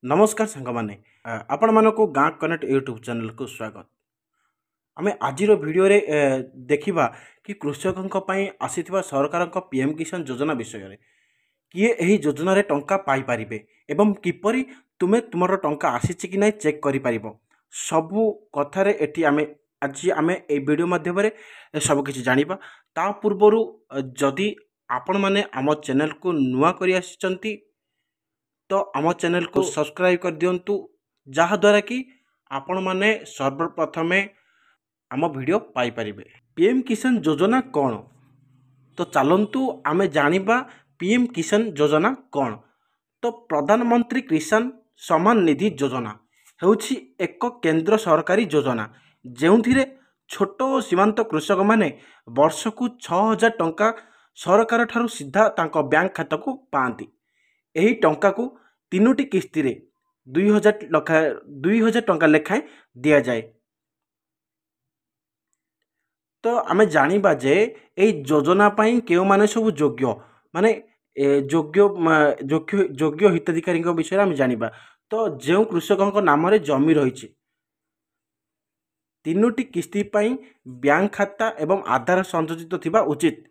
नमस्कार सांग मैंने आपण मानक गाँ कनेक्ट यूट्यूब चैनल को स्वागत। आम आज भिडियो देखा कि कृषकों आसीथिबा सरकार पीएम किसान योजना विषय में किए यही योजन टंका पाई परिबे एवं किपरि तुमे तुमर टंका आसीछि कि नहीं चेक करि परिबो सबु कथारे एठी आमे आज आमे ए वीडियो माध्यम सब किछि जानिबा। ता पूर्वरु जदि आपण माने आम चैनल को नुआ करि आसिचंती तो आम चैनल को सब्सक्राइब कर दिंतु जहाद्वारा कि आपण माने सर्वप्रथमे आम वीडियो पाई परिबे। पीएम किसान योजना कौन तो चलंतु आमे जानिबा पीएम किसान योजना कौन। तो प्रधानमंत्री किसान सम्मान निधि योजना हेउछि एक केंद्र सरकारी योजना जेउथिरे छोट सीमांत कृषक माने वर्ष को 6000 टंका सरकार ठारू सीधा तांको बैंक खाता को पाती। यही टंका को तीनोटी किस्ती रे 2000 टंका लेखाएं दि जाए। तो आमे जानिबा जे ए योजना पाई केउ माने सब योग्य माने योग्य हिताधिकारी विषय आमे जानिबा। तो जो कृषकों नाम रे जमी रही तीनोटी किस्ती पाई बैंक खाता एवं आधार संयोजित थिबा उचित।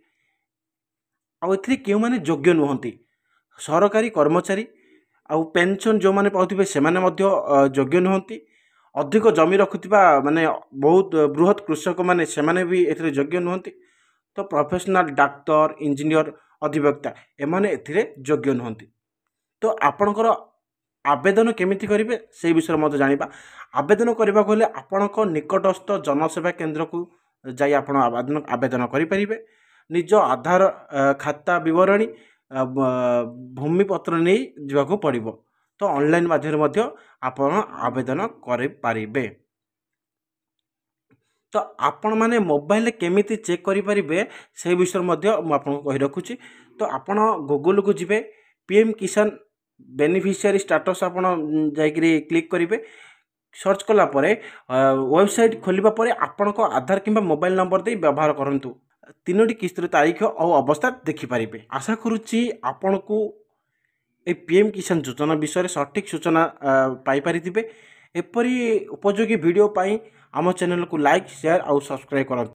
आउथि केउ माने योग्य नुहंती सरकारी कर्मचारी आउ पेंशन जो माने पाउथिबे से माने मध्य योग्य नुहंती। अधिक जमी रखुथिबा माने बहुत बृहत कृषक माने से माने भी एथिरे योग्य नुहंती। तो प्रोफेशनल डाक्टर इंजीनियर अधिवक्ता एमाने एथिरे योग्य नुहंती। तो आपणकर आवेदन केमिति करिवे से विषय मते जानिबा। आवेदन करबा गले आपणक निकटस्थ जनसेवा केंद्र को जाई आपण आवेदन करि परिबे। निज आधार खाता विवरणी भूमिपत्र नहीं जावाक पड़िबो। तो ऑनलाइन माध्यम मध्य आपण आवेदन करि परिबे। तो आपण माने मोबाइल केमिति चेक करि परिबे से विषय मध्य मु आपन कहि रखुची। तो आपण गूगल को जिबे पीएम किसान बेनिफिशियरी स्टेटस आपण जाइकरी क्लिक करिवे। सर्च कला परे वेबसाइट खोलिबा परे आपण को आधार किंबा मोबाइल नंबर दे व्यवहार करंतु तीनोटी किस्तर तारीख और अवस्था देखि पारिबे। आशा करुच्ची आपण को ए पीएम किसान योजना विषय सठिक सूचना पाई परिथिबे। एपरी उपयोगी वीडियो पाई आम चैनल को लाइक शेयर और सब्सक्राइब करंतु।